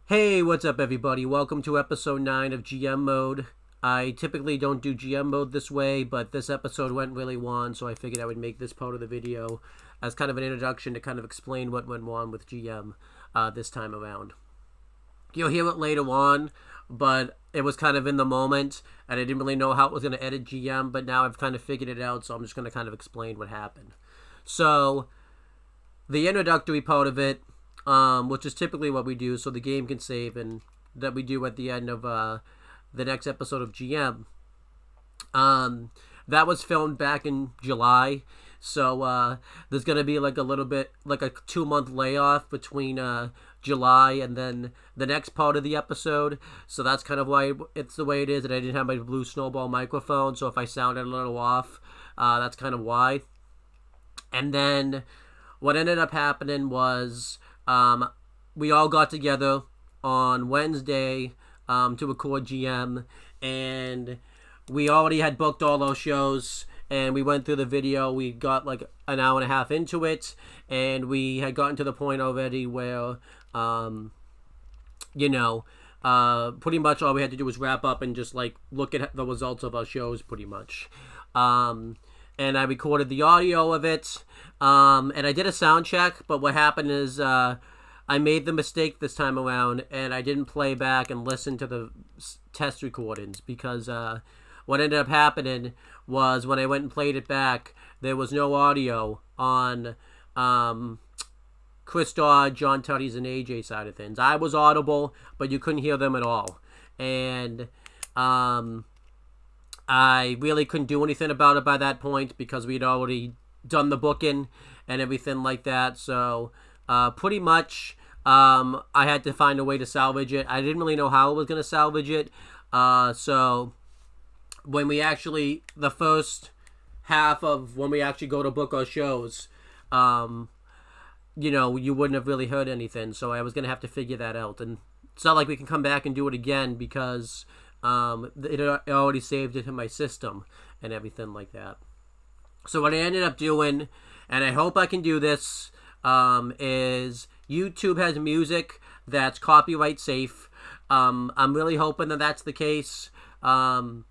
Hey, what's up, everybody? Welcome to episode 9 of GM Mode. I typically don't do GM Mode this way, but this episode went really long, so I figured I would make this part of the video as kind of an introduction to kind of explain what went on with GM this time around. You'll hear it later on, but it was kind of in the moment, and I didn't really know how it was going to edit GM, but now I've kind of figured it out, so I'm just going to kind of explain what happened. So, the introductory part of it, which is typically what we do so the game can save, and that we do at the end of the next episode of GM. That was filmed back in July, so there's going to be like a little bit, like a 2-month layoff between July and then the next part of the episode. So that's kind of why it's the way it is, and I didn't have my Blue Snowball microphone, so if I sounded a little off, that's kind of why. And then what ended up happening was we all got together on Wednesday to record GM, and we already had booked all those shows, and we went through the video. We got like an hour and a half into it, and we had gotten to the point already where, pretty much all we had to do was wrap up and just like look at the results of our shows pretty much. And I recorded the audio of it, and I did a sound check, but what happened is I made the mistake this time around, and I didn't play back and listen to the test recordings, because what ended up happening was when I went and played it back, there was no audio on Chris Dodd, John Tuddy's, and AJ side of things. I was audible, but you couldn't hear them at all. And I really couldn't do anything about it by that point because we'd already done the booking and everything like that. So pretty much I had to find a way to salvage it. I didn't really know how I was going to salvage it. So when we actually, the first half of when we actually go to book our shows, you wouldn't have really heard anything. So I was going to have to figure that out. And it's not like we can come back and do it again because it already saved it in my system and everything like that. So what I ended up doing, and I hope I can do this, is YouTube has music that's copyright safe. I'm really hoping that that's the case. I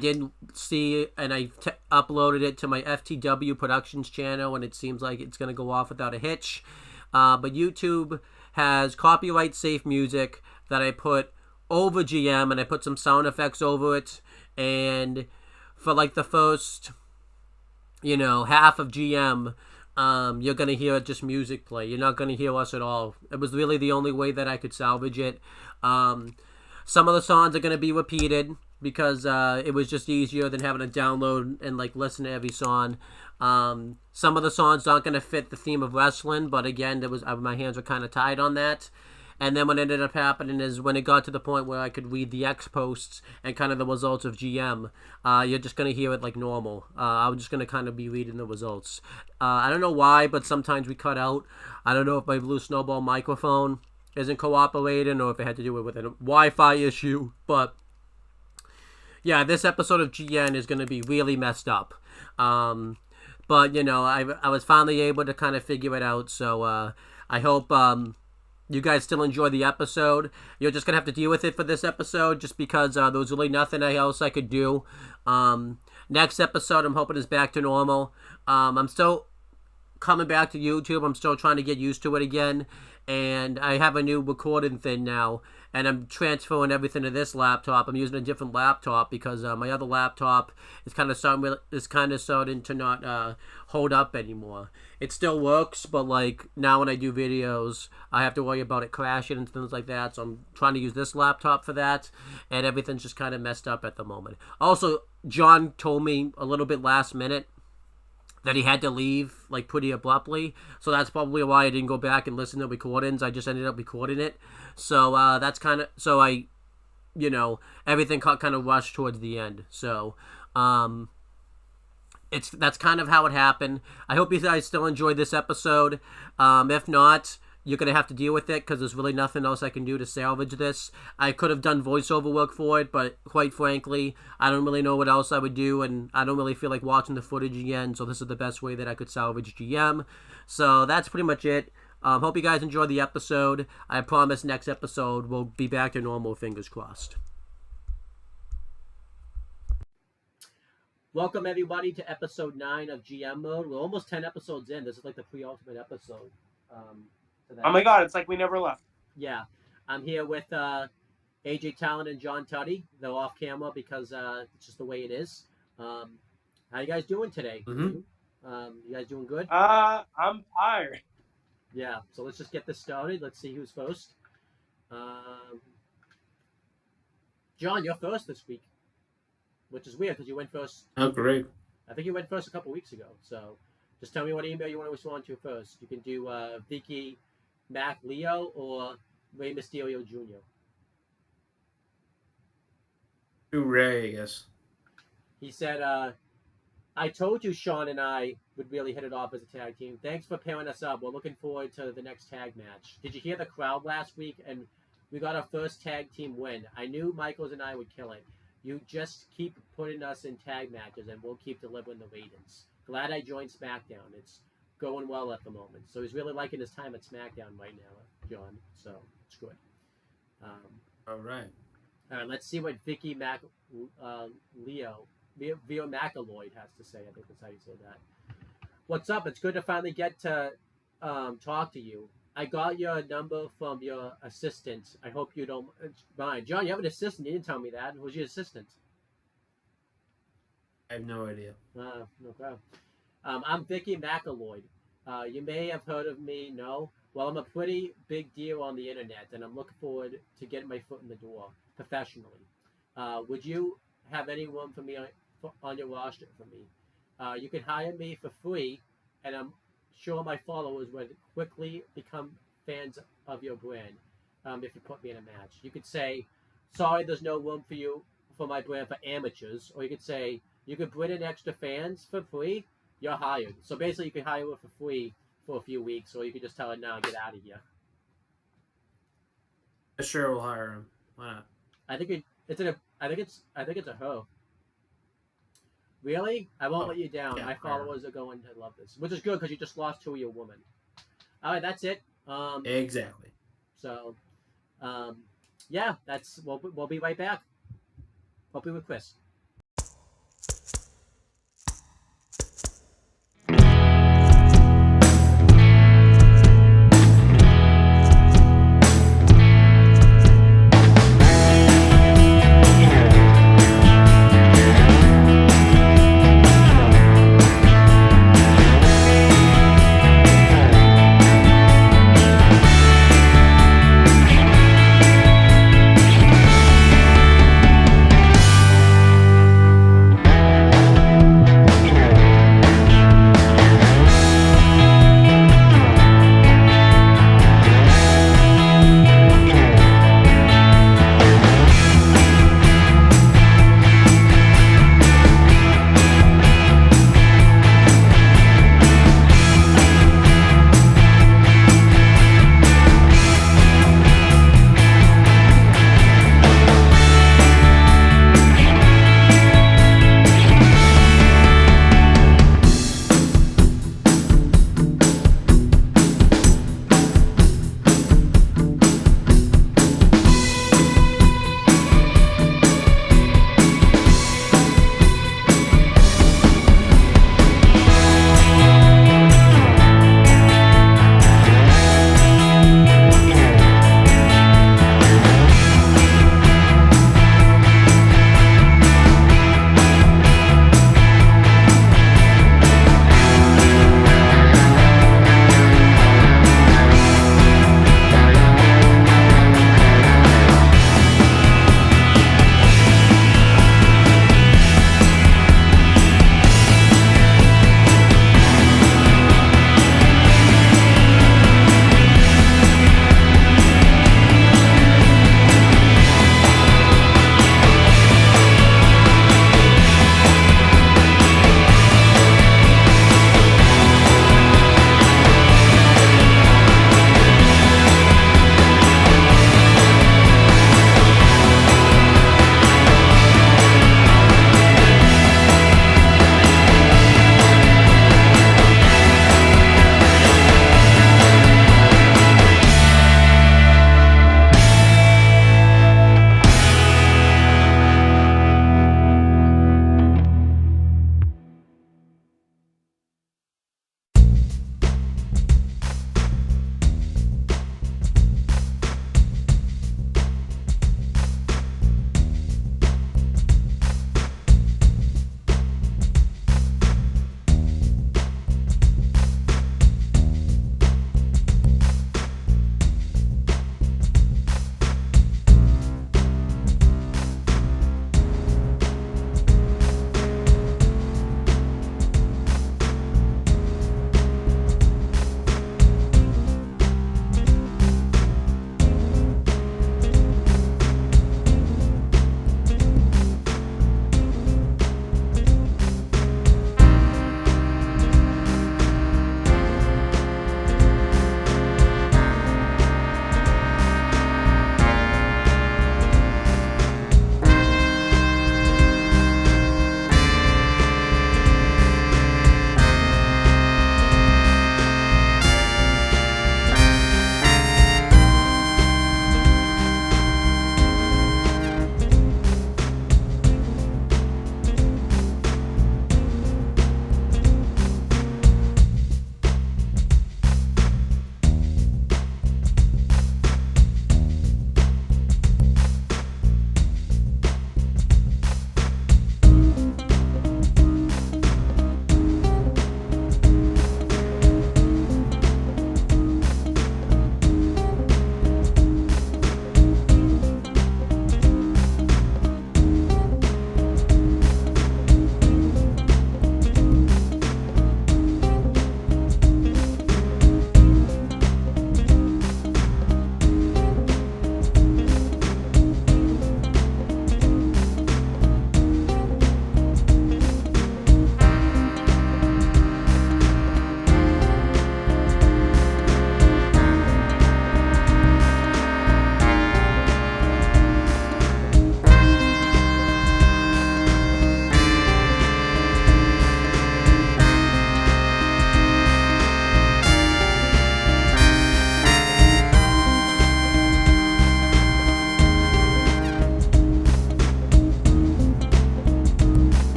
did see, and I uploaded it to my FTW Productions channel, and it seems like it's going to go off without a hitch. But YouTube has copyright safe music that I put over GM, and I put some sound effects over it, and for like the first half of GM, you're gonna hear just music play. You're not gonna hear us at all. It was really the only way that I could salvage it. Some of the songs are gonna be repeated because it was just easier than having to download and like listen to every song. Some of the songs aren't gonna fit the theme of wrestling, but again, there was my hands were kind of tied on that. And then what ended up happening is when it got to the point where I could read the X posts and kind of the results of GM, you're just going to hear it like normal. I'm just going to kind of be reading the results. I don't know why, but sometimes we cut out. I don't know if my Blue Snowball microphone isn't cooperating or if it had to do with a Wi-Fi issue. But yeah, this episode of GN is going to be really messed up. But, I was finally able to kind of figure it out. So I hope you guys still enjoy the episode. You're just going to have to deal with it for this episode just because there was really nothing else I could do. Next episode, I'm hoping is back to normal. I'm still coming back to YouTube. I'm still trying to get used to it again. And I have a new recording thing now. And I'm transferring everything to this laptop. I'm using a different laptop because my other laptop is kind of starting to not hold up anymore. It still works, but like now when I do videos, I have to worry about it crashing and things like that. So I'm trying to use this laptop for that, and everything's just kind of messed up at the moment. Also, John told me a little bit last minute that he had to leave like pretty abruptly, so that's probably why I didn't go back and listen to recordings. I just ended up recording it, so that's kind of everything got kind of rushed towards the end. So that's kind of how it happened. I hope you guys still enjoyed this episode. If not, you're going to have to deal with it because there's really nothing else I can do to salvage this. I could have done voiceover work for it, but quite frankly, I don't really know what else I would do, and I don't really feel like watching the footage again, so this is the best way that I could salvage GM. So that's pretty much it. Hope you guys enjoyed the episode. I promise next episode we'll be back to normal, fingers crossed. Welcome, everybody, to episode 9 of GM Mode. We're almost 10 episodes in. This is like the pre-ultimate episode. Oh my god, it's like we never left. Yeah. I'm here with AJ Talon and John Tuddy. They're off camera because it's just the way it is. How you guys doing today? Mm-hmm. You guys doing good? I'm tired. Yeah, so let's just get this started. Let's see who's first. John, you're first this week, which is weird because you went first. Oh, great. I think you went first a couple weeks ago. So just tell me what email you want to respond to first. You can do Vicky, Mac, Leo, or Rey Mysterio Jr. To Ray, I guess. He said, I told you Sean and I would really hit it off as a tag team. Thanks for pairing us up. We're looking forward to the next tag match. Did you hear the crowd last week? And we got our first tag team win. I knew Michaels and I would kill it. You just keep putting us in tag matches and we'll keep delivering the ratings. Glad I joined SmackDown. It's going well at the moment. So he's really liking his time at SmackDown right now, John. So it's good. All right. All right, let's see what Vicky Leo McAloyd has to say. I think that's how you say that. What's up? It's good to finally get to talk to you. I got your number from your assistant. I hope you don't mind. John, you have an assistant. You didn't tell me that. Who's your assistant? I have no idea. No problem. I'm Vicky McAloyd. You may have heard of me. No? Well, I'm a pretty big deal on the internet, and I'm looking forward to getting my foot in the door professionally. Would you have any room for me on your roster for me? You can hire me for free, and I'm sure my followers would quickly become fans of your brand if you put me in a match. You could say, sorry, there's no room for you for my brand for amateurs. Or you could say, you could bring in extra fans for free, you're hired. So basically you can hire her for free for a few weeks, or you could just tell her, no, get out of here. I sure will hire him. Why not? I think it's a her. Really? I won't let you down. Yeah, my followers are going to love this, which is good because you just lost 2 of your women. All right, that's it. Exactly. So, yeah, we'll be right back. Hopefully with Chris.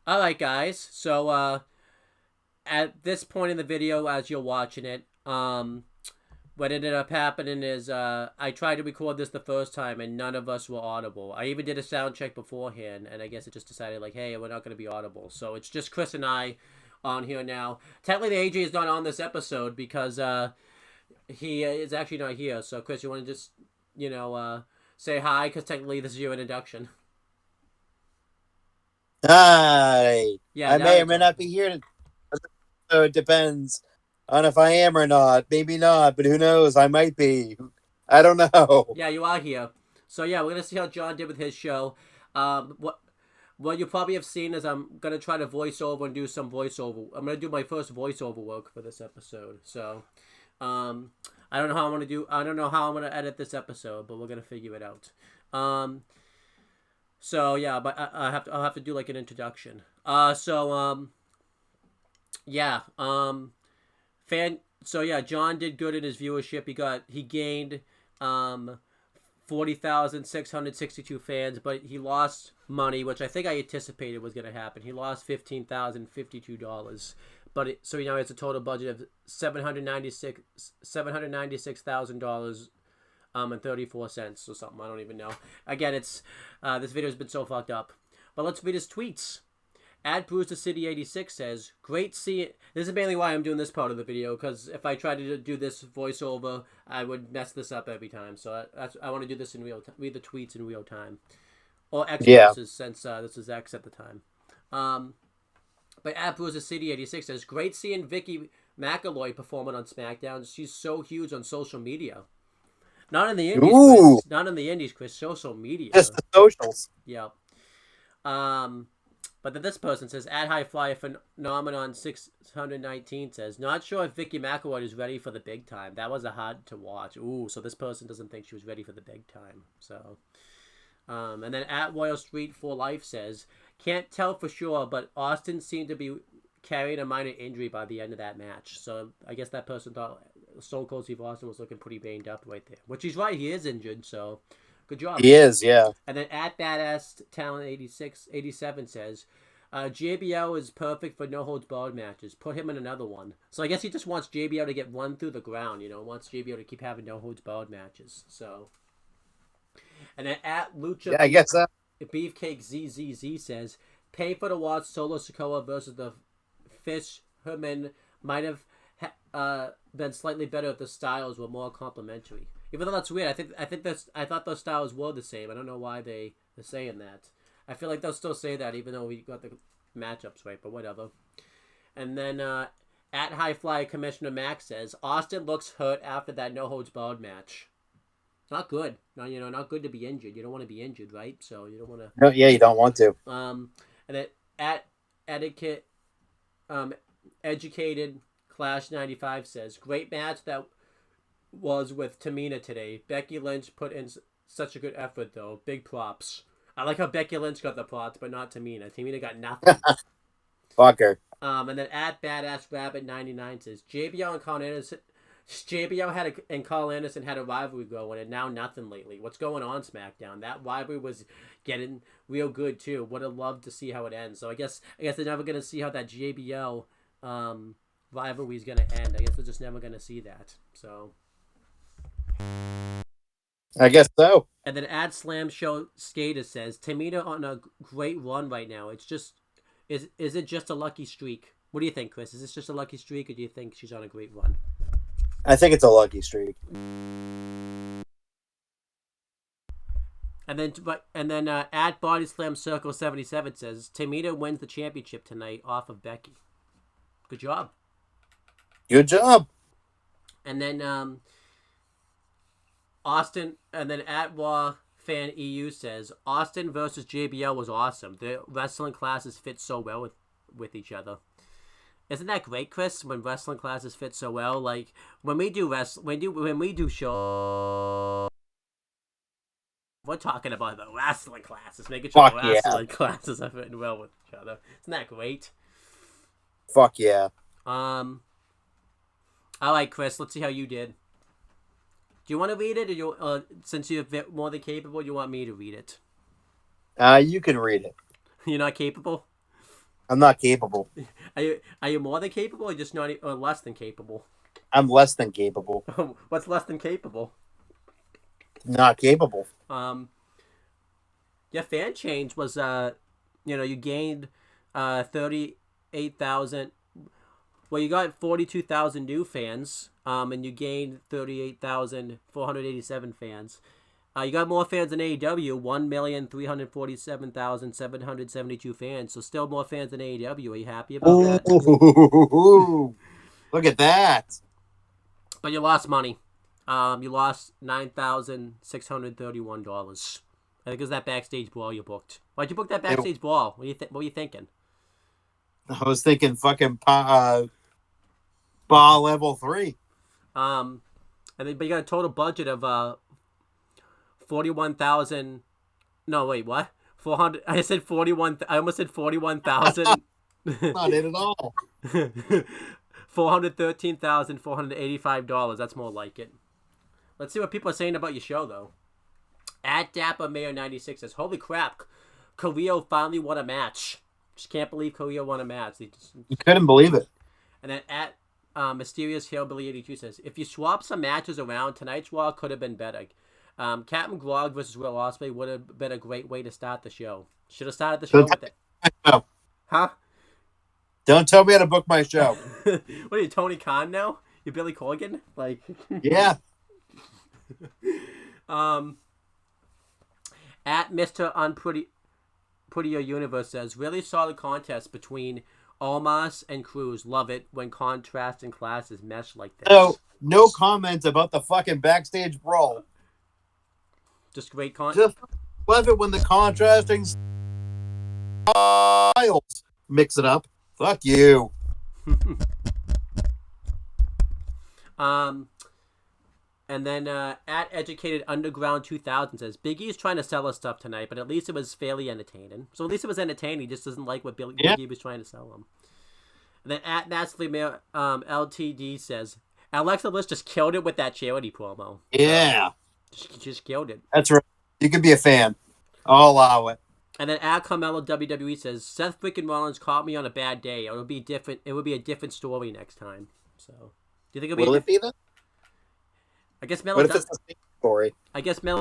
Alright guys, so at this point in the video as you're watching it, what ended up happening is I tried to record this the first time and none of us were audible. I even did a sound check beforehand and I guess it just decided like, hey, we're not going to be audible. So it's just Chris and I on here now. Technically AJ is not on this episode because he is actually not here. So, Chris, you want to just, say hi? Because technically this is your introduction. Hi. Yeah, I now may you're or may not talking. be here, so it depends on if I am or not. Maybe not, but who knows? I might be. I don't know. Yeah, you are here. So yeah, we're gonna see how John did with his show. What you probably have seen is I'm gonna try to voice over and do some voiceover. I'm gonna do my first voiceover work for this episode. So, um, I don't know how I'm gonna do. I don't know how I'm gonna edit this episode, but we're gonna figure it out. Um, so yeah, but I'll have to do like an introduction. Yeah. Fan. So yeah, John did good in his viewership. He gained um 40,662 fans, but he lost money, which I think I anticipated was going to happen. He lost $15,052, but so he now has a total budget of $796,000 and 34 cents or something. I don't even know. Again, it's this video has been so fucked up. But let's read his tweets. At Brewster City 86 says, "Great seeing." This is mainly why I'm doing this part of the video, because if I try to do this voiceover, I would mess this up every time. So I want to do this in real time. Read the tweets in real time, or X Yeah. versus, since this is X at the time. But at Brewster City 86 says, "Great seeing Vicky McElroy performing on SmackDown. She's so huge on social media. Not in the Indies, Ooh, Chris. Not in the Indies, Chris. Social media. just the socials. Yeah. But then this person says, at High Flyer Phenomenon 619 says, not sure if Vicky McElroy is ready for the big time. That was a hard to watch. Ooh, so this person doesn't think she was ready for the big time. So, and then at Royal Street for Life says, can't tell for sure, but Austin seemed to be carrying a minor injury by the end of that match. So I guess that person thought Stone Cold Steve Austin was looking pretty banged up right there. Which he's right, he is injured, so good job. He is, yeah. And then at Badass Talent 87 says, JBL is perfect for no holds barred matches. Put him in another one. So I guess he just wants JBL to get run through the ground, wants JBL to keep having no holds barred matches. So, and then at Lucha, Yeah, I guess so. Beefcake ZZZ says, pay for the watch Solo Sikoa versus the Fish Herman might have been slightly better if the styles were more complementary. Even though that's weird, I thought those styles were the same. I don't know why they're saying that. I feel like they'll still say that even though we got the matchups right, but whatever. And then at High Fly Commissioner Max says, Austin looks hurt after that no holds barred match. Not good. No, not good to be injured. You don't want to be injured, right? So you don't want to. No, yeah, you don't want to. And then at Etiquette, Educated Clash 95 says, great match that was with Tamina today. Becky Lynch put in such a good effort though. Big props. I like how Becky Lynch got the props, but not Tamina. Tamina got nothing. Fuck her. And then at Badass Rabbit 99 says, JBL and Carl Anderson. JBL and Carl Anderson had a rivalry going, and now nothing lately. What's going on SmackDown? That rivalry was getting real good too. Would have loved to see how it ends. So I guess they're never gonna see how that JBL rivalry is gonna end. I guess they're just never gonna see that. So I guess so. And then at Slam Show Skater says, Tamina on a great run right now. It's just is it just a lucky streak? What do you think, Chris? Is this just a lucky streak, or do you think she's on a great run? I think it's a lucky streak. And then at Body Slam Circle 77 says, Tamina wins the championship tonight off of Becky. Good job. Good job. And then Austin, and then at Raw Fan EU says, Austin versus JBL was awesome. The wrestling classes fit so well with each other. Isn't that great, Chris? When wrestling classes fit so well, like when we do show, we're talking about the wrestling classes, making sure Fuck the wrestling classes are fitting well with each other. Isn't that great? Fuck yeah. All right, Chris. Let's see how you did. Do you want to read it, or you since you're more than capable, you want me to read it? You can read it. You're not capable. I'm not capable. Are you more than capable, or just not, or less than capable? I'm less than capable. What's less than capable? Not capable. Your fan change was you gained 38,000. Well, you got 42,000 new fans, and you gained 38,487 fans. You got more fans than AEW, 1,347,772 fans. So still more fans than AEW. Are you happy about that? Ooh, look at that. But you lost money. You lost $9,631. I think it was that backstage brawl you booked. Why'd you book that backstage brawl? What were you thinking? I was thinking fucking Spa level 3. And then, but you got a total budget of 41,000. No, wait, what? 400. I said 41. I almost said 41,000. Not it at all. $413,485. That's more like it. Let's see what people are saying about your show, though. At Dapper Mayor 96 says, "Holy crap, Carrillo finally won a match. Just can't believe Carrillo won a match." You couldn't believe it. And then at Mysterious Hillbilly 82 says, "If you swap some matches around, tonight's Raw could have been better. Captain Glog versus Will Ospreay would have been a great way to start the show. Should have started the show with it." No. Huh? Don't tell me how to book my show. What are you, Tony Khan now? You Billy Corgan? Like, Yeah. At Mr. Prettier Universe says, "Really solid contest between Almas and Cruz. Love it when contrast and classes mesh like this." No comments about the fucking backstage brawl. Just great content. Just love it when the contrasting styles mix it up. Fuck you. And then at Educated Underground 2000 says, "Big E's trying to sell us stuff tonight, but at least it was fairly entertaining." So at least it was entertaining. He just doesn't like what Big E was trying to sell him. And then at Massively Mail, LTD says, "Alexa Bliss just killed it with that charity promo." Yeah. Just killed it. That's right. You can be a fan. I'll allow it. And then at Carmelo WWE says, "Seth freaking Rollins caught me on a bad day. It would be different. It would be a different story next time." So, do you think it'll be? Will it be then? I guess Melo. What if it's the same story? I guess Melo.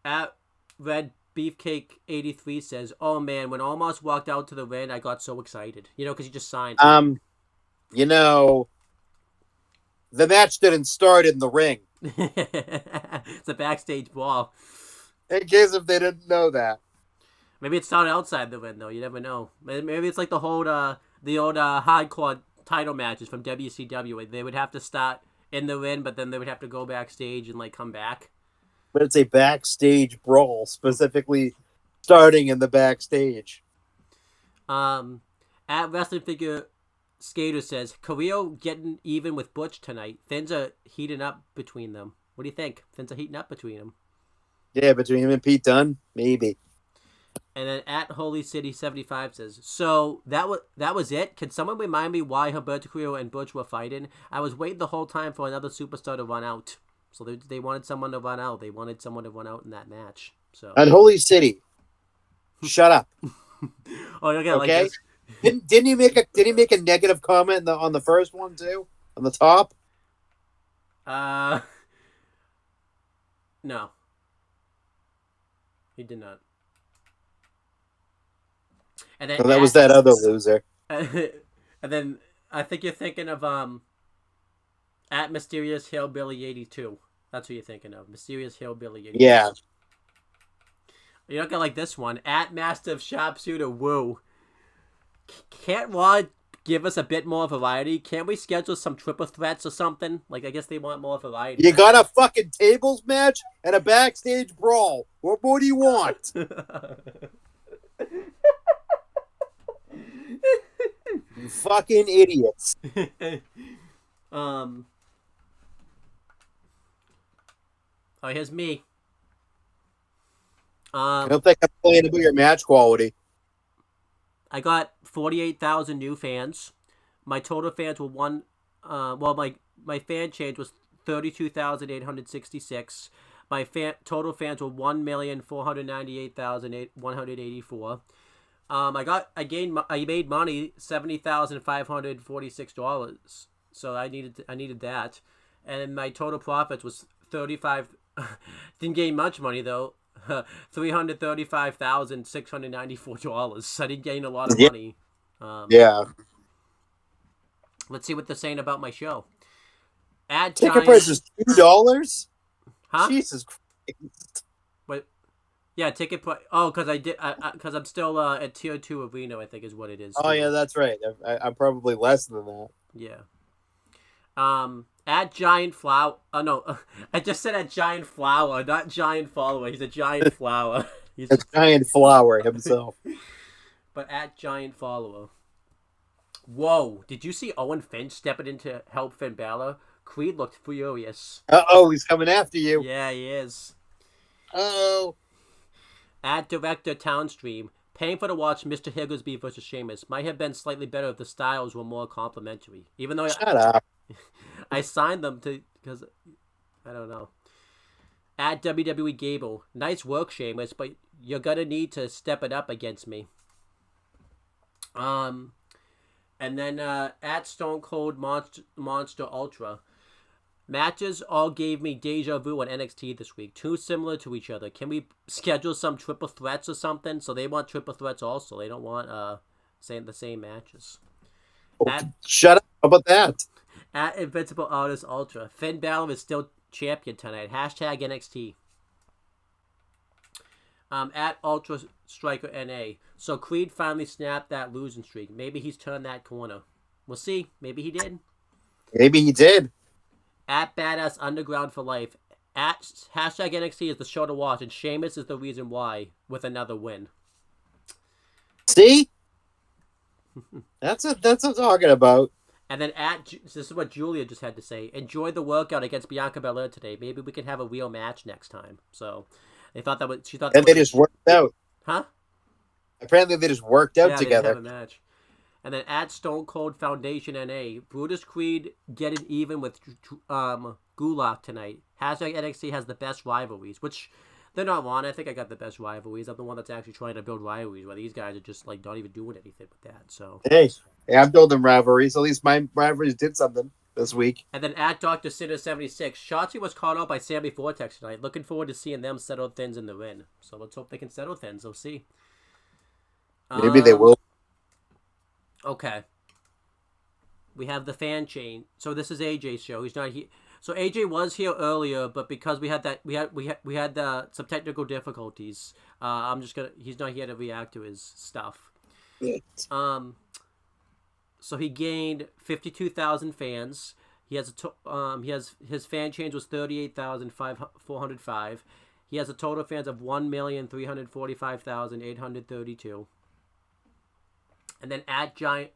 At Red Beefcake 83 says, "Oh man, when Almost walked out to the ring, I got so excited. You know, because he just signed." You know, the match didn't start in the ring. It's a backstage brawl. In case if they didn't know that. Maybe it started outside the ring, though. You never know. Maybe it's like the old hardcore title matches from WCW. They would have to start in the ring, but then they would have to go backstage and like come back. But it's a backstage brawl, specifically starting in the backstage. At Wrestling Figure Skater says, "Carrillo getting even with Butch tonight. Things are heating up between them." What do you think? Things are heating up between them. Yeah, between him and Pete Dunne, maybe. And then at Holy City 75 says, "So that was it? Can someone remind me why Humberto Carrillo and Butch were fighting? I was waiting the whole time for another superstar to run out." So they wanted someone to run out. They wanted someone to run out in that match. So Unholy City. Shut up. Oh, okay. Okay. Like Didn't he make a negative comment on the first one too? On the top? No. He did not. And then So that was that other loser. And then I think you're thinking of at Mysterious Hillbilly 82. That's who you're thinking of. Mysterious Hillbilly 82. Yeah. You're not gonna like this one. At Master of Sharpshooter Woo. Can't Raw give us a bit more variety? Can't we schedule some triple threats or something? Like, I guess they want more variety. You got a fucking tables match and a backstage brawl. What more do you want? You fucking idiots. Oh, here's me. I don't think I'm playing about your match quality. I got 48,000 new fans. My total fans were my fan change was 32,866. My total fans were 1,498,184. I made money, $70,546. So I needed that, and my total profits was 35. Didn't gain much money though. $335,694. I did gain a lot of Yeah. money. Yeah. Let's see what they're saying about my show. At Ticket Giant, price is $2. huh? Jesus Christ. Wait, yeah, ticket price. Oh, because because I'm still at tier 2 of Reno, I think is what it is. Oh too. yeah, that's right. I'm probably less than that. Yeah. At Giant Flower. Oh no, I just said at Giant Flower, not Giant Follower. He's a Giant Flower. He's A giant flower himself. but at Giant Follower. Whoa! Did you see Owen Finch stepping in to help Finn Balor? Creed looked furious. Uh-oh, he's coming after you. Yeah, he is. Uh-oh. At Director Townstream, painful to watch Mr. Higglesby versus Sheamus. Might have been slightly better if the styles were more complementary. Even though Shut up. I signed them to because I don't know. At WWE Gable, nice work, Sheamus, but you're gonna need to step it up against me. And then at Stone Cold Monster Ultra, matches all gave me deja vu on NXT this week. Too similar to each other. Can we schedule some triple threats or something? So they want triple threats also. They don't want the same matches. Shut up. How about that? At Invincible Artist Ultra, Finn Balor is still champion tonight. Hashtag NXT. At Ultra Striker NA. So Creed finally snapped that losing streak. Maybe he's turned that corner. We'll see. Maybe he did. Maybe he did. At Badass Underground for Life. At hashtag NXT is the show to watch, and Sheamus is the reason why with another win. See? That's what I'm talking about. And then this is what Julia just had to say. Enjoy the workout against Bianca Belair today. Maybe we can have a real match next time. So they thought she thought. And they just worked out. Huh? Apparently they just worked out together. They didn't have a match. And then at Stone Cold Foundation NA, Brutus Creed getting even with Gulak tonight. Hashtag NXT has the best rivalries, which they're not wrong. I think I got the best rivalries. I'm the one that's actually trying to build rivalries, where these guys are just like not even doing anything with that. So Hey, I'm building rivalries. At least my rivalries did something this week. And then at Dr. Sinner 76, Shotzi was caught out by Sammy Vortex tonight. Looking forward to seeing them settle things in the ring. So let's hope they can settle things. We'll see. Maybe they will. Okay. We have the fan chain. So this is AJ's show. He's not here. So AJ was here earlier, but because we had some technical difficulties, he's not here to react to his stuff. So he gained 52,000 fans. He has his fan change was 38,405. He has a total fans of 1,345,832. And then at Giant,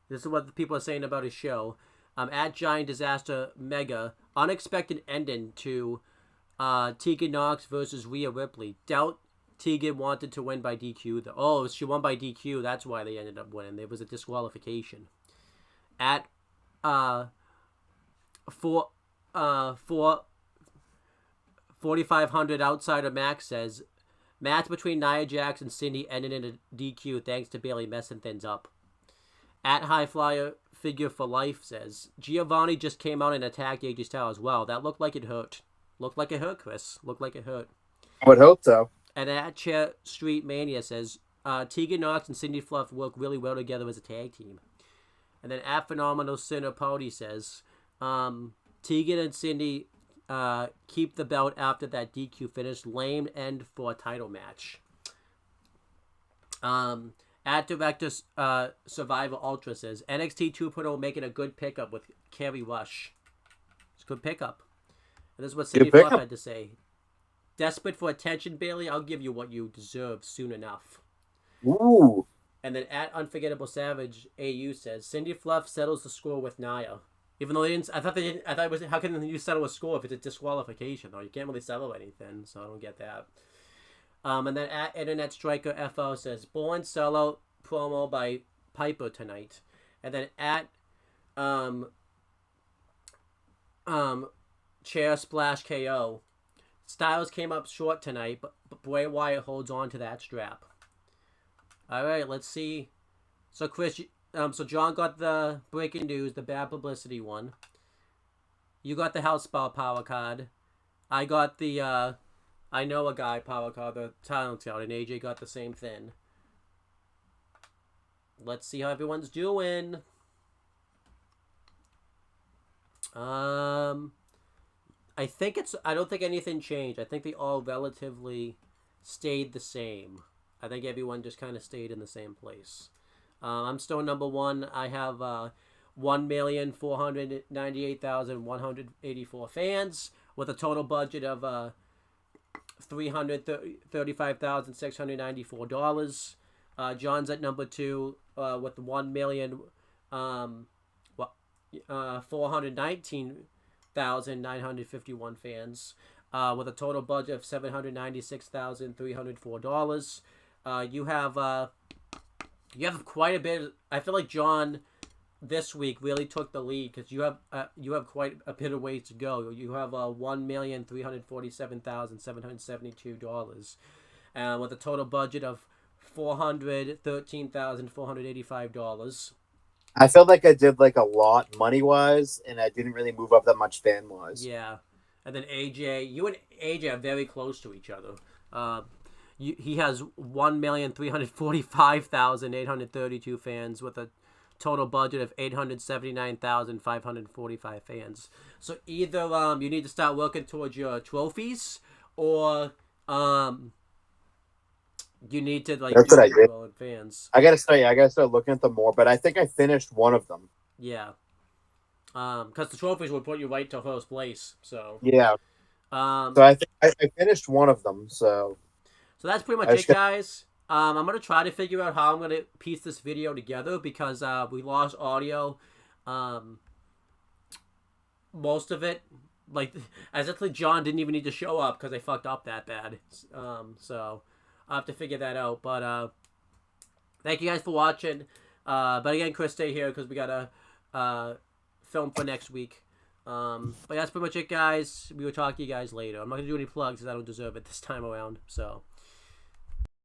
this is what the people are saying about his show. At Giant Disaster Mega, unexpected ending to Tegan Nox versus Rhea Ripley. Doubt Tegan wanted to win by DQ. Oh, she won by DQ. That's why they ended up winning. There was a disqualification. At 4,500 Outsider Max says, match between Nia Jax and Cindy ended in a DQ thanks to Bayley messing things up. At High Flyer Figure for Life says, Giovanni just came out and attacked AJ Styles. Wow, that looked like it hurt. Looked like it hurt, Chris. Looked like it hurt. I would hope so. And at Chair Street Mania says, Tegan Nox and Cindy Fluff work really well together as a tag team. And then at Phenomenal Sinner Party says, Tegan and Cindy keep the belt after that DQ finish. Lame end for a title match. At Director Survivor Ultra says, NXT 2.0 making a good pickup with Kerry Rush. It's a good pickup. And this is what Cindy Fluff had to say. Desperate for attention, Bayley? I'll give you what you deserve soon enough. Ooh. And then at Unforgettable Savage, AU says, Cindy Fluff settles the score with Nia. Even though they didn't, I thought it was, how can you settle a score if it's a disqualification? Though you can't really settle anything, so I don't get that. And then at Internet Striker FO says, Born Solo promo by Piper tonight. And then at Chair Splash KO, Styles came up short tonight, but Bray Wyatt holds on to that strap. All right, let's see. So Chris, so John got the breaking news, the bad publicity one. You got the House Spell Power card. I got the I know a guy, Power Car, the Talent Scout, and AJ got the same thing. Let's see how everyone's doing. I don't think anything changed. I think they all relatively stayed the same. I think everyone just kind of stayed in the same place. I'm still number one. I have 1,498,184 fans with a total budget of $335,694. John's at number two with 419,951 fans with a total budget of $796,304. You have quite a bit. I feel like John this week really took the lead because you have quite a bit of ways to go. You have $1,347,772 with a total budget of $413,485. I felt like I did like a lot money wise, and I didn't really move up that much fan wise. Yeah, and then AJ, you and AJ are very close to each other. He has 1,345,832 fans with a total budget of 879,545 fans. So either you need to start working towards your trophies, or you need to like That's do what I did. well in fans. I gotta start looking at them more, but I think I finished one of them. Yeah. Because the trophies would put you right to first place. So Yeah. So I think I finished one of them. So that's pretty much it, guys. I'm gonna try to figure out how I'm gonna piece this video together because we lost audio. Most of it, like, as if John didn't even need to show up because I fucked up that bad. So I'll have to figure that out. But thank you guys for watching. But again, Chris, stay here because we gotta film for next week. But that's pretty much it, guys. We will talk to you guys later. I'm not gonna do any plugs because I don't deserve it this time around. So.